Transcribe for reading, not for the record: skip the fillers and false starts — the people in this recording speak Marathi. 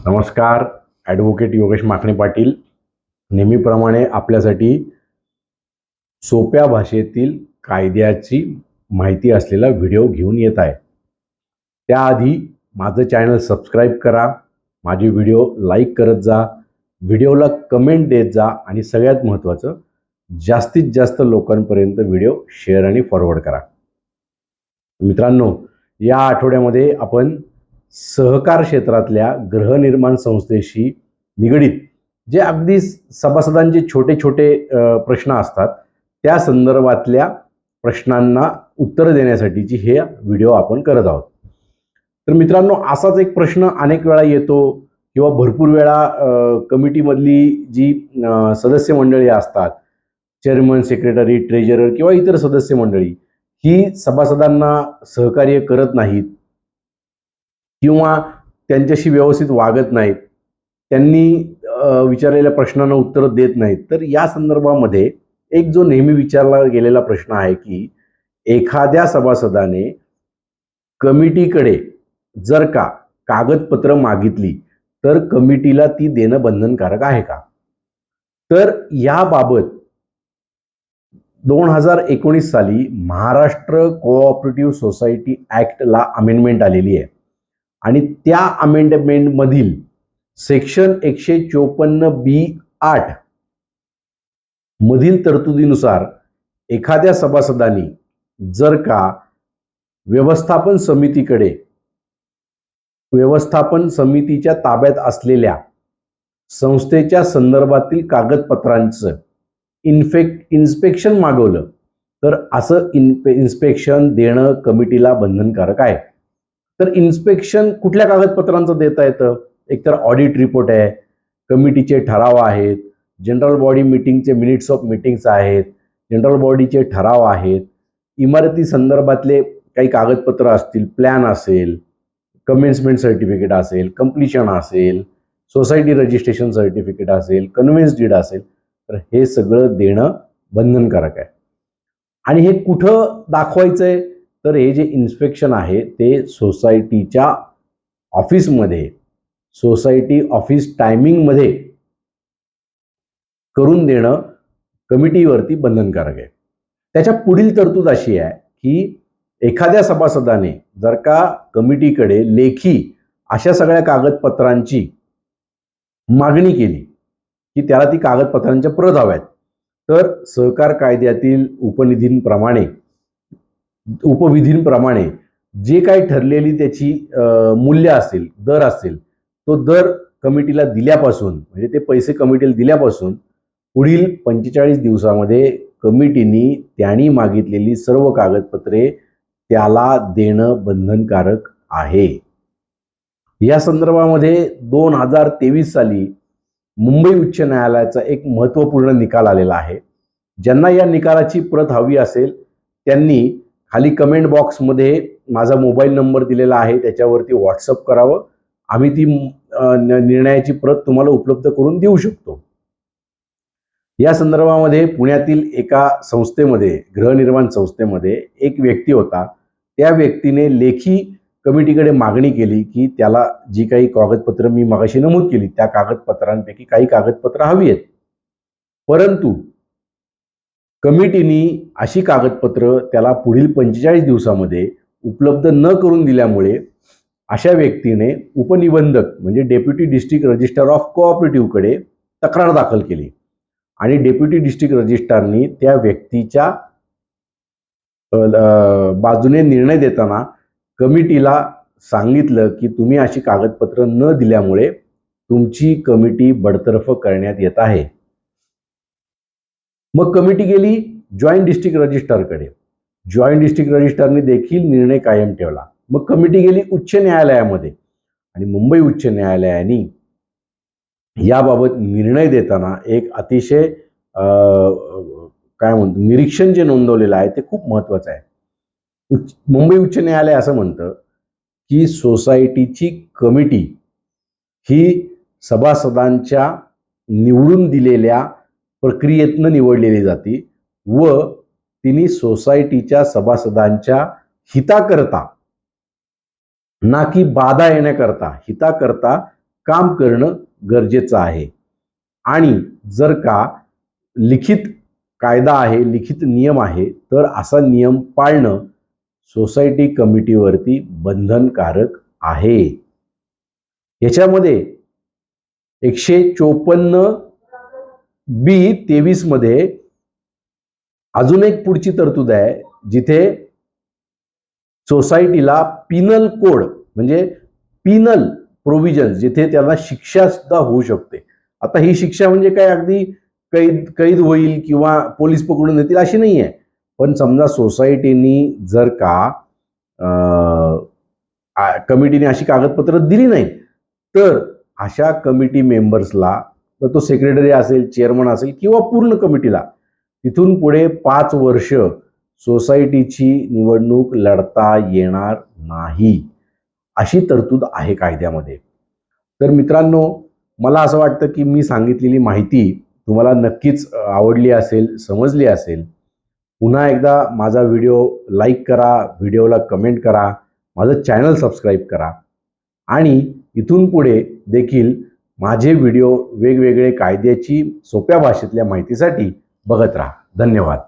नमस्कार. ॲडव्होकेट योगेश माखणे पाटील नेहमीप्रमाणे आपल्यासाठी सोप्या भाषेतील कायद्याची माहिती असलेला व्हिडिओ घेऊन येत आहे. त्याआधी माझं चॅनल सबस्क्राईब करा, माझे व्हिडिओ लाईक करत जा, व्हिडिओला कमेंट देत जा आणि सगळ्यात महत्त्वाचं जास्तीत जास्त लोकांपर्यंत व्हिडिओ शेअर आणि फॉरवर्ड करा. मित्रांनो, या आठवड्यामध्ये आपण सहकार क्षेत्रातल्या गृहनिर्माण संस्थेशी निगडित जे अगदी सभासदांचे छोटे छोटे प्रश्न असतात त्या संदर्भातल्या प्रश्नांना उत्तर देण्यासाठीची हे व्हिडिओ आपण करत आहोत. तर मित्रांनो, असाच एक प्रश्न अनेक वेळा येतो किंवा भरपूर वेळा कमिटीमधली जी सदस्य मंडळी असतात, चेअरमन, सेक्रेटरी, ट्रेजरर किंवा इतर सदस्य मंडळी ही सभासदांना सहकार्य करत नाहीत किंवा त्यांच्याशी व्यवस्थित वागत नाहीत, त्यांनी विचारलेल्या प्रश्नांना उत्तर देत नाहीत. तर या संदर्भामध्ये एक जो नेहमी विचारला गेलेला प्रश्न आहे की एखाद्या सभासदाने कमिटीकडे जर का कागदपत्र मागितली तर कमिटीला ती देणं बंधनकारक आहे का? तर याबाबत 2019 साली महाराष्ट्र कोऑपरेटिव्ह सोसायटी ॲक्टला अमेंडमेंट आलेली आहे आणि त्या अमेंडमेंटमधील सेक्शन 154B8 मधील तरतुदीनुसार एखाद्या सभासदांनी जर का व्यवस्थापन समितीच्या ताब्यात असलेल्या संस्थेच्या संदर्भातील कागदपत्रांचं इन्स्पेक्शन मागवलं तर असं इन्स्पेक्शन देणं कमिटीला बंधनकारक आहे. तर इन्स्पेक्शन कुठल्या कागदपत्रांचं देता येतं? एकतर ऑडिट रिपोर्ट आहे, कमिटीचे ठराव आहेत, जनरल बॉडी मीटिंगचे मिनिट्स ऑफ मीटिंग्स आहेत, जनरल बॉडीचे ठराव आहेत, इमारती संदर्भातले काही कागदपत्र असतील, प्लॅन असेल, कमेन्समेंट सर्टिफिकेट असेल, कंप्लिशन असेल, सोसायटी रजिस्ट्रेशन सर्टिफिकेट असेल, कन्व्हेन्स डीड असेल, तर हे सगळं देणं बंधनकारक आहे. आणि हे कुठं दाखवायचंय? तर हे जे इन्स्पेक्शन आहे ते सोसायटीच्या ऑफिसमध्ये, सोसायटी ऑफिस टायमिंगमध्ये करून देणं कमिटीवरती बंधनकारक आहे. त्याच्या पुढील तरतूद अशी आहे की एखाद्या सभासदाने जर का कमिटीकडे लेखी अशा सगळ्या कागदपत्रांची मागणी केली की त्याला ती कागदपत्रांच्या प्रत हव्यात, तर सहकार कायद्यातील उपविधींप्रमाणे जे काही ठरलेली त्याची मूल्य असेल, दर असेल, तो दर कमिटीला दिल्यापासून, म्हणजे ते पैसे कमिटीला दिल्यापासून पुढील 45 दिवसामध्ये कमिटीनी त्यांनी मागितलेली सर्व कागदपत्रे त्याला देणं बंधनकारक आहे. या संदर्भामध्ये 2023 साली मुंबई उच्च न्यायालयाचा एक महत्त्वपूर्ण निकाल आलेला आहे. ज्यांना या निकालाची प्रत हवी असेल त्यांनी खाली कमेंट बॉक्समध्ये माझा मोबाईल नंबर दिलेला आहे, त्याच्यावरती व्हॉट्सअप करावं. आम्ही ती निर्णयाची प्रत तुम्हाला उपलब्ध करून देऊ शकतो. या संदर्भामध्ये पुण्यातील एका संस्थेमध्ये, गृहनिर्माण संस्थेमध्ये एक व्यक्ती होता. त्या व्यक्तीने लेखी कमिटीकडे मागणी केली की त्याला जी काही कागदपत्र मी मगाशी नमूद केली त्या कागदपत्रांपैकी काही कागदपत्र हवी आहेत, परंतु कमिटीनी अशी कागदपत्र त्याला पुढील 45 दिवसामध्ये उपलब्ध न करून दिल्यामुळे अशा व्यक्तीने उपनिबंधक म्हणजे डेप्युटी डिस्ट्रिक्ट रजिस्ट्रार ऑफ कोऑपरेटिव्हकडे तक्रार दाखल केली आणि डेप्युटी डिस्ट्रिक्ट रजिस्ट्रारनी त्या व्यक्तीच्या बाजूने निर्णय देताना कमिटीला सांगितलं की तुम्ही अशी कागदपत्र न दिल्यामुळे तुमची कमिटी बडतर्फ करण्यात येत आहे. मग कमिटी गेली जॉईंट डिस्ट्रिक्ट रजिस्ट्रारकडे. जॉईंट डिस्ट्रिक्ट रजिस्ट्रारने देखील निर्णय कायम ठेवला. मग कमिटी गेली उच्च न्यायालयामध्ये आणि मुंबई उच्च न्यायालयाने याबाबत निर्णय देताना एक अतिशय निरीक्षण जे नोंदवलेलं आहे ते खूप महत्त्वाचं आहे. मुंबई उच्च न्यायालय असं म्हणतं की सोसायटीची कमिटी ही सभासदांच्या निवडून दिलेल्या प्रक्रियेतनं निवडलेली जाते व तिने सोसायटीच्या सभासदांच्या हिताकरता, ना की बाधा येण्याकरता, हिताकरता काम करणं गरजेचं आहे. आणि जर का लिखित कायदा आहे, लिखित नियम आहे, तर असा नियम पाळणं सोसायटी कमिटीवरती बंधनकारक आहे. याच्यामध्ये 154 बी 23 मध्ये अजून एक पुढची तरतूद आहे, जिथे सोसायटीला पिनल कोड म्हणजे पिनल प्रोव्हिजन, जिथे त्यांना शिक्षा सुद्धा होऊ शकते. आता ही शिक्षा म्हणजे काय अगदी कैद होईल किंवा पोलीस पकडून नेतील अशी नाही आहे. पण समजा सोसायटीनी जर का कमिटीने अशी कागदपत्र दिली नाही, तर अशा कमिटी मेंबर्सला, तो सेक्रेटरी असेल, चेअरमन असेल किंवा पूर्ण कमिटीला, तिथून पुढे 5 वर्ष सोसायटीची निवडणूक लढता येणार नाही, अशी तरतूद आहे कायद्यामध्ये. तर मित्रांनो, मला असं वाटतं की मी सांगितलेली माहिती तुम्हाला नक्कीच आवडली असेल, समजली असेल. पुन्हा एकदा माझा व्हिडिओ लाईक करा, व्हिडिओला कमेंट करा, माझं चॅनल सबस्क्राईब करा आणि इथून पुढे देखील माझे व्हिडिओ वेगवेगळे कायद्याची सोप्या भाषेतल्या माहितीसाठी बघत राहा. धन्यवाद.